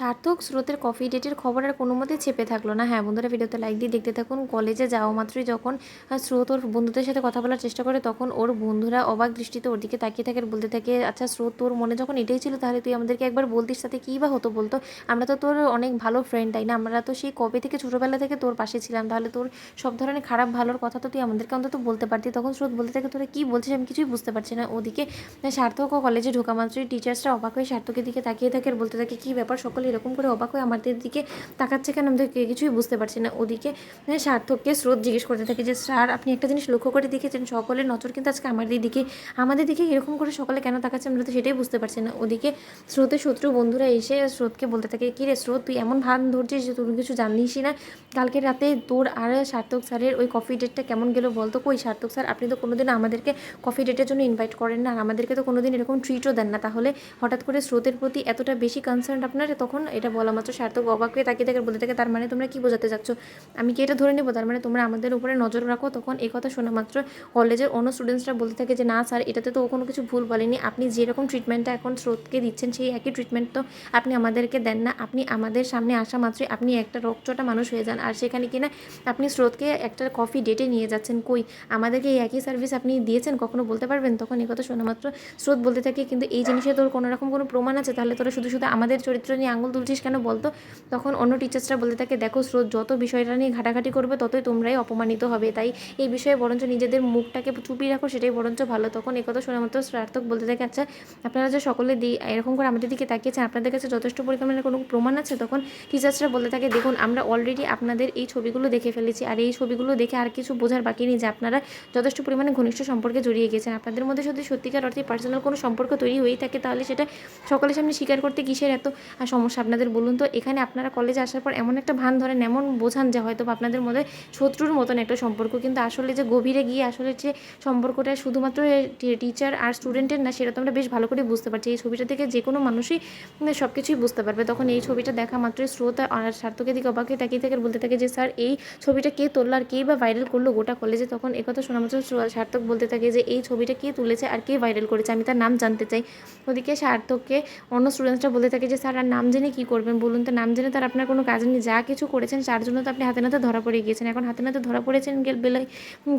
সার্থক স্রোতের কফি ডেটের খবর আর কোনো মতেই চেপে থাকলো না। হ্যাঁ বন্ধুরা, ভিডিওতে লাইক দিয়ে দেখতে থাকুন। কলেজে যাওয়া মাত্রই যখন স্রোত ওর বন্ধুদের সাথে কথা বলার চেষ্টা করে, তখন ওর বন্ধুরা অবাক দৃষ্টিতে ওর দিকে তাকিয়ে থাকে আর বলতে থাকে, আচ্ছা স্রোত, তোর মনে যখন এটাই ছিল তাহলে তুই আমাদেরকে একবার বলতিস, সাথে কী বা হতো বলতো। আমরা তো তোর অনেক ভালো ফ্রেন্ড, তাই না? আমরা তো সেই কবে থেকে ছোটোবেলা থেকে তোর পাশে ছিলাম, তাহলে তোর সব ধরনের খারাপ ভালোর কথা তো তুই আমাদেরকে অন্তত বলতে পারতি। তখন স্রোত বলতে থাকে, তোরা কী বলছিস, আমি কিছুই বুঝতে পারছি না। ওদিকে সার্থক ও কলেজে ঢোকা মাত্রই টিচার্সরা অবাক হয়ে সার্থকের দিকে তাকিয়ে থাকে আর বলতে থাকে, কী ব্যাপার, সকলে এরকম করে অবাক হয়ে আমাদের দিকে তাকাচ্ছে কেন, আমাদের কিছুই বুঝতে পারছি না। ওদিকে সার্থককে স্রোত জিজ্ঞেস করতে থাকে যে, স্যার আপনি একটা জিনিস লক্ষ্য করে দেখেছেন, সকলের নজর কিন্তু আজকে আমাদের দিকে এরকম করে সকলে কেন তাকাচ্ছে, আমরা তো সেটাই বুঝতে পারছি না। ওদিকে স্রোতের শত্রু বন্ধুরা এসে স্রোতকে বলতে থাকে, কী রে স্রোত, তুই এমন ভান ধরছিস যে তুমি কিছু জানিসই না। কালকে রাতে তোর আর সার্থক স্যারের ওই কফি ডেটটা কেমন গেলো বলতো। কই সার্থক স্যার, আপনি তো কোনোদিন আমাদেরকে কফি ডেটের জন্য ইনভাইট করেন না, আর আমাদেরকে তো কোনোদিন এরকম ট্রিটও দেন না, তাহলে হঠাৎ করে স্রোতের প্রতি এতটা বেশি কনসার্ন আপনার। তখন এটা বলা মাত্র সার্থক অবাক হয়ে তাকিয়ে থাকে, বলতে থাকে, তার মানে তোমরা কি বোঝাতে চাচ্ছ, আমি কি এটা ধরে নেবো তার মানে তোমরা আমাদের উপরে নজর রাখো। তখন এই কথা শোনা মাত্র কলেজের অন্য স্টুডেন্টসরা বলতে থাকে যে, না স্যার, এটাতে তো ও কোনো কিছু ভুল বলেনি, আপনি যেরকম ট্রিটমেন্টটা এখন স্রোতকে দিচ্ছেন সেই একই ট্রিটমেন্ট তো আপনি আমাদেরকে দেন না। আপনি আমাদের সামনে আসা মাত্রই আপনি একটা রকচটা মানুষ হয়ে যান, আর সেখানে কিনা আপনি স্রোতকে একটা কফি ডেটে নিয়ে যাচ্ছেন। কই, আমাদেরকে এই একই সার্ভিস আপনি দিয়েছেন, কখনো বলতে পারবেন? তখন এই কথা শোনা মাত্র স্রোত বলতে থাকে, কিন্তু এই জিনিসে তোর কোনো রকম কোনো প্রমাণ আছে, তাহলে তোরা শুধু শুধু আমাদের চরিত্র নিয়ে আঙুল তুলছিস কেন বলতো। তখন অন্য টিচার্সরা বলতে থাকে, দেখো স্রোত, যত বিষয়টা নিয়ে ঘাটাঘাটি করবে ততই তোমরাই অপমানিত হবে, তাই এই বিষয়ে বরঞ্চ নিজেদের মুখটাকে চুপিয়ে রাখো, সেটাই বরঞ্চ ভালো। তখন একথা শোনা মাত্র সার্থক বলতে থাকে, আচ্ছা আপনারা যে সকলে এরকম করে আমাদের দিকে তাকিয়েছেন, আপনাদের কাছে যথেষ্ট পরিমাণে কোনো প্রমাণ আছে? তখন টিচার্সরা বলতে থাকে, দেখুন আমরা অলরেডি আপনাদের এই ছবিগুলো দেখে ফেলেছি, আর এই ছবিগুলো দেখে আর কিছু বোঝার বাকি নেই যে আপনারা যথেষ্ট পরিমাণে ঘনিষ্ঠ সম্পর্কে জড়িয়ে গেছেন। আপনাদের মধ্যে যদি সত্যিকার অর্থে পার্সোনাল কোনো সম্পর্ক তৈরি হয়েই থাকে, তাহলে সেটা সকলের সামনে স্বীকার করতে কিসের এত সমস্যা আপনাদের বলুন তো। এখানে আপনারা কলেজে আসার পর এমন একটা ভান ধরেন, এমন বোঝান যে হয়তো আপনাদের মধ্যে শত্রুর মতন একটা সম্পর্ক, কিন্তু আসলে যে গভীরে গিয়ে আসলে যে সম্পর্কটা শুধুমাত্র টিচার আর স্টুডেন্টের না, সেটা তো আমরা বেশ ভালো করে বুঝতে পারছি। এই ছবিটা থেকে যে কোনো মানুষই সব কিছুই বুঝতে পারবে। তখন এই ছবিটা দেখা মাত্রই স্রোত আর সার্থকের দিকে অবাক হয়ে তাকিয়ে থাকে, বলতে থাকে যে, স্যার এই ছবিটা কে তুললো আর কেই বা ভাইরাল করলো গোটা কলেজে। তখন একথা শোনা মাত্র সার্থক বলতে থাকে যে, এই ছবিটা কে তুলেছে আর কে ভাইরাল করেছে, আমি তার নাম জানতে চাই। ওদিকে সার্থককে অন্য স্টুডেন্টসরা বলতে থাকে যে, স্যার আর নাম জেনে কী করবেন বলুন তো, নাম জেনে তার আপনার কোনো কাজ নেই, যা কিছু করেছেন তার জন্য তো আপনি হাতে নাতে ধরা পড়ে গিয়েছেন। এখন হাতে নাতে ধরা পড়েছেন বলে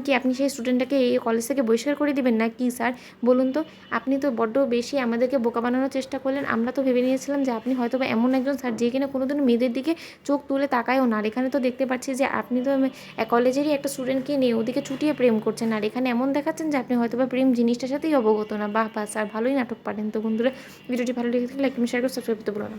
কি আপনি সেই স্টুডেন্টটাকে এই কলেজ থেকে বহিষ্কার করে দিবেন না কি স্যার বলুন তো। আপনি তো বড্ড বেশি আমাদেরকে বোকা বানানোর চেষ্টা করলেন। আমরা তো ভেবে নিয়েছিলাম যে আপনি হয়তো বা এমন একজন স্যার যে কিনা কোনোদিন মেয়েদের দিকে চোখ তুলে তাকায়ও না, আর এখানে তো দেখতে পাচ্ছি যে আপনি তো কলেজেরই একটা স্টুডেন্টকে নিয়ে ওদিকে চুটিয়ে প্রেম করছেন, আর এখানে এমন দেখাচ্ছেন যে আপনি হয়তো বা প্রেম জিনিসটার সাথেই অবগত না। বাহ বাহ স্যার, ভালোই নাটক পারেন। তো বন্ধুরা, ভিডিওটি ভালো লেগে থাকলে লাইক, শেয়ার করে সাবস্ক্রাইব করতে ভুলো না।